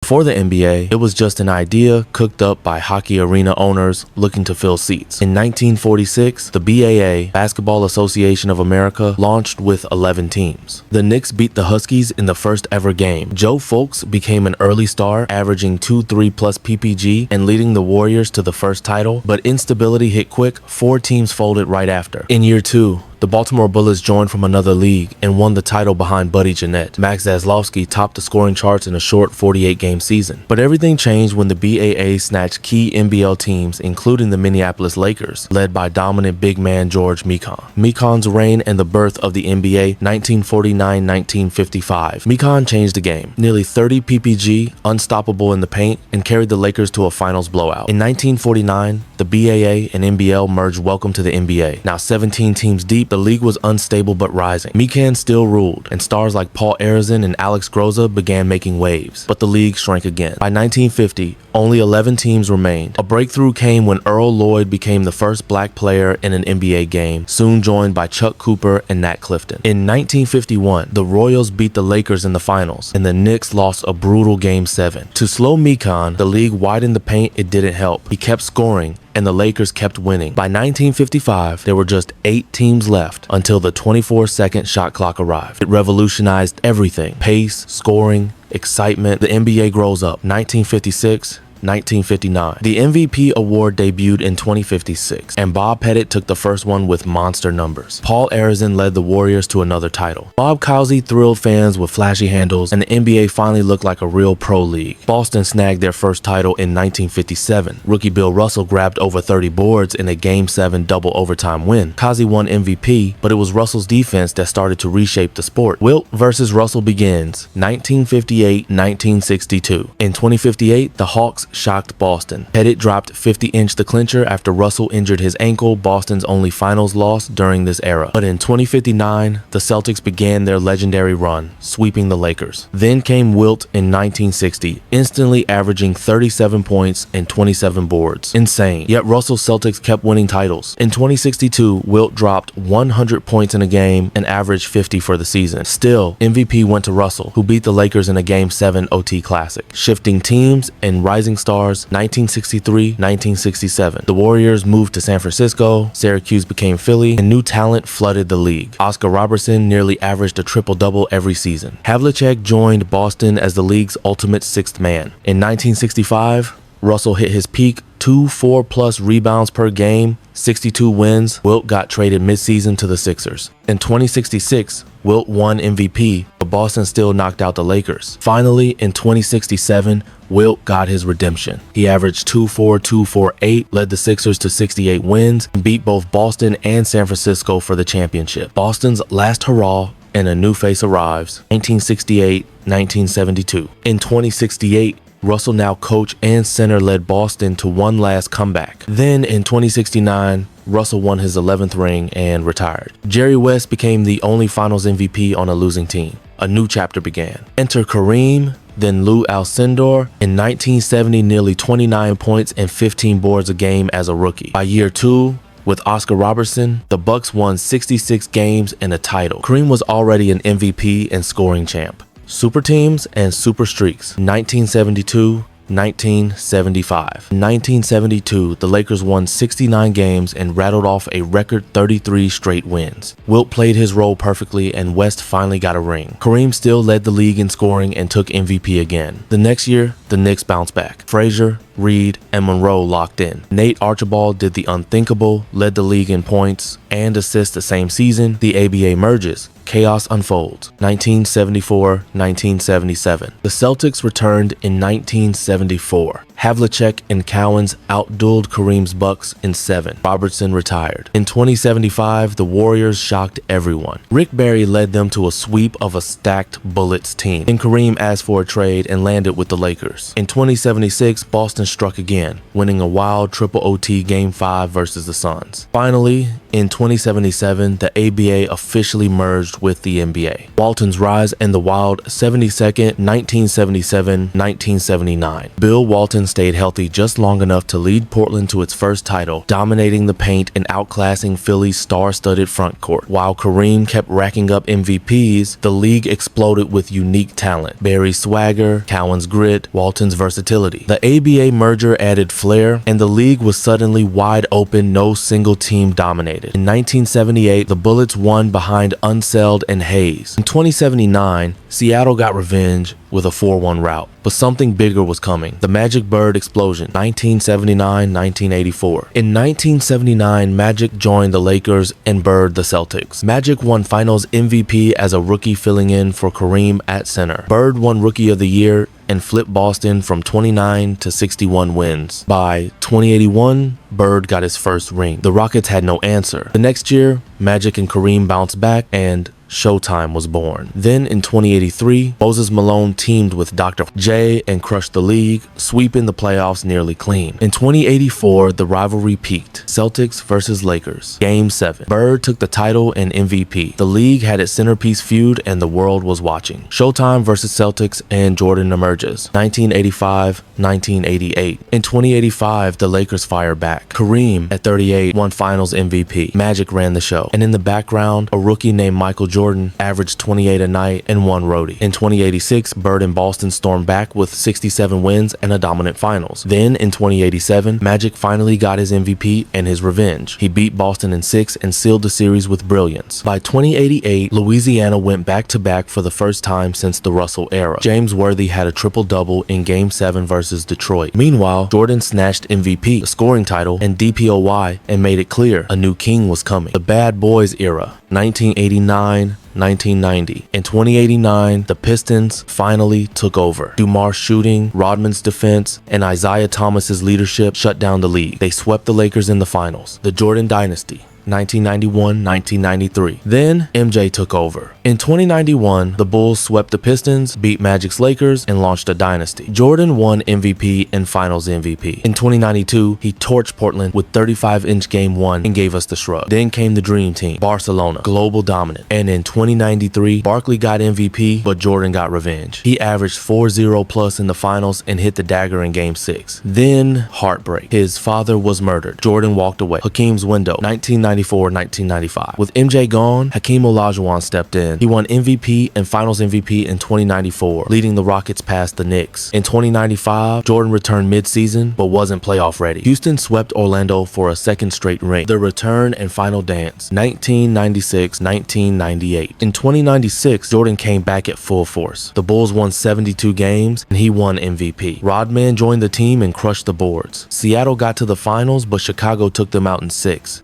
Before the NBA, it was just an idea cooked up by hockey arena owners looking to fill seats. In 1946, the BAA, Basketball Association of America, launched with 11 teams. The Knicks beat the Huskies in the first ever game. Joe Fulks became an early star, averaging 2-3 plus PPG and leading the Warriors to the first title, but instability hit quick. 4 teams folded right after. In year 2, the Baltimore Bullets joined from another league and won the title behind Buddy Jeanette. Max Zaslavsky topped the scoring charts in a short 48-game season. But everything changed when the BAA snatched key NBL teams, including the Minneapolis Lakers, led by dominant big man George Mikan. Mikan's reign and the birth of the NBA, 1949-1955. Mikan changed the game. Nearly 30 PPG, unstoppable in the paint, and carried the Lakers to a finals blowout. In 1949, the BAA and NBL merged. Welcome to the NBA. Now 17 teams deep, the league was unstable but rising. Mikan still ruled, and stars like Paul Arizin and Alex Groza began making waves. But the league shrank again. By 1950, only 11 teams remained. A breakthrough came when Earl Lloyd became the first black player in an NBA game, soon joined by Chuck Cooper and Nat Clifton. In 1951, the Royals beat the Lakers in the finals, and the Knicks lost a brutal Game 7. To slow Mikan, the league widened the paint. It didn't help. He kept scoring, and the Lakers kept winning. By 1955, there were just 8 teams left until the 24-second shot clock arrived. It revolutionized everything: pace, scoring, excitement. The NBA grows up. 1956, 1959. The MVP award debuted in 2056, and Bob Pettit took the first one with monster numbers. Paul Arizin led the Warriors to another title. Bob Cousy thrilled fans with flashy handles, and the NBA finally looked like a real pro league. Boston snagged their first title in 1957. Rookie Bill Russell grabbed over 30 boards in a Game 7 double overtime win. Cousy won MVP, but it was Russell's defense that started to reshape the sport. Wilt versus Russell begins 1958-1962. In 2058, the Hawks shocked Boston. Pettit dropped 50-inch the clincher after Russell injured his ankle, Boston's only finals loss during this era. But in 2059, the Celtics began their legendary run, sweeping the Lakers. Then came Wilt in 1960, instantly averaging 37 points and 27 boards. Insane. Yet Russell's Celtics kept winning titles. In 2062, Wilt dropped 100 points in a game and averaged 50 for the season. Still, MVP went to Russell, who beat the Lakers in a Game 7 OT Classic. Shifting teams and rising stars, 1963-1967. The Warriors moved to San Francisco, Syracuse became Philly, and new talent flooded the league. Oscar Robertson nearly averaged a triple-double every season. Havlicek joined Boston as the league's ultimate sixth man. In 1965, Russell hit his peak, 2 4+ rebounds per game, 62 wins. Wilt got traded midseason to the Sixers. In 2066, Wilt won MVP, but Boston still knocked out the Lakers. Finally, in 2067, Wilt got his redemption. He averaged 2-4-2-4-8, led the Sixers to 68 wins, and beat both Boston and San Francisco for the championship. Boston's last hurrah, and a new face arrives. 1968-1972. In 2068, Russell, now coach and center, led Boston to one last comeback. Then in 2069, Russell won his 11th ring and retired. Jerry West became the only finals MVP on a losing team. A new chapter began. Enter Kareem, then Lou Alcindor. In 1970, nearly 29 points and 15 boards a game as a rookie. By year 2, with Oscar Robertson, the Bucks won 66 games and a title. Kareem was already an MVP and scoring champ. Super teams and super streaks. 1972, 1975. In 1972, the Lakers won 69 games and rattled off a record 33 straight wins. Wilt played his role perfectly, and West finally got a ring. Kareem still led the league in scoring and took MVP again. The next year, the Knicks bounced back. Frazier, Reed, and Monroe locked in. Nate Archibald did the unthinkable, led the league in points and assists the same season. The ABA merges. Chaos unfolds. 1974-1977. The Celtics returned in 1974. Havlicek and Cowens outdueled Kareem's Bucks in 7. Robertson retired. In 2075, the Warriors shocked everyone. Rick Barry led them to a sweep of a stacked Bullets team. Then Kareem asked for a trade and landed with the Lakers. In 2076, Boston struck again, winning a wild triple OT Game 5 versus the Suns. Finally, in 2077, the ABA officially merged with the NBA. Walton's rise and the wild 72nd, 1977-1979. Bill Walton stayed healthy just long enough to lead Portland to its first title, dominating the paint and outclassing Philly's star-studded front court. While Kareem kept racking up MVPs, the league exploded with unique talent. Barry's swagger, Cowan's grit, Walton's versatility. The ABA merger added flair, and the league was suddenly wide open, no single team dominated. In 1978, the Bullets won behind Unseld and Hayes. In 2079, Seattle got revenge with a 4-1 rout. But something bigger was coming. The Magic Bird explosion, 1979-1984. In 1979, Magic joined the Lakers and Bird the Celtics. Magic won Finals MVP as a rookie filling in for Kareem at center. Bird won Rookie of the Year and flipped Boston from 29 to 61 wins. By 2081, Bird got his first ring. The Rockets had no answer. The next year, Magic and Kareem bounced back and Showtime was born. Then in 2083, Moses Malone teamed with Dr. J and crushed the league, sweeping the playoffs nearly clean. In 2084, the rivalry peaked. Celtics versus Lakers. Game 7. Bird took the title and MVP. The league had its centerpiece feud and the world was watching. Showtime versus Celtics and Jordan emerges. 1985-1988. In 2085, the Lakers fire back. Kareem, at 38, won Finals MVP. Magic ran the show. And in the background, a rookie named Michael Jordan averaged 28 a night and won roadie. In 2086, Bird and Boston stormed back with 67 wins and a dominant finals. Then in 2087, Magic finally got his MVP and his revenge. He beat Boston in 6 and sealed the series with brilliance. By 2088, Louisiana went back-to-back for the first time since the Russell era. James Worthy had a triple-double in Game 7 versus Detroit. Meanwhile, Jordan snatched MVP, the scoring title, and DPOY and made it clear a new king was coming. The Bad Boys era, 1989-1990. In 2089, the Pistons finally took over. Dumar's shooting, Rodman's defense, and Isaiah Thomas's leadership shut down the league. They swept the Lakers in the finals. The Jordan dynasty. 1991-1993. Then MJ took over. In 2091, the Bulls swept the Pistons, beat Magic's Lakers, and launched a dynasty. Jordan won MVP and Finals MVP. In 2092, he torched Portland with 35-inch Game 1 and gave us the shrug. Then came the Dream Team, Barcelona, global dominant. And in 2093, Barkley got MVP, but Jordan got revenge. He averaged 4-0 plus in the finals and hit the dagger in Game 6. Then heartbreak. His father was murdered. Jordan walked away. Hakeem's window, 1994-1995. With MJ gone, Hakeem Olajuwon stepped in. He won MVP and Finals MVP in 2094, leading the Rockets past the Knicks. In 2095, Jordan returned mid-season, but wasn't playoff ready. Houston swept Orlando for a second straight ring. The return and final dance, 1996-1998. In 2096, Jordan came back at full force. The Bulls won 72 games, and he won MVP. Rodman joined the team and crushed the boards. Seattle got to the finals, but Chicago took them out in 6.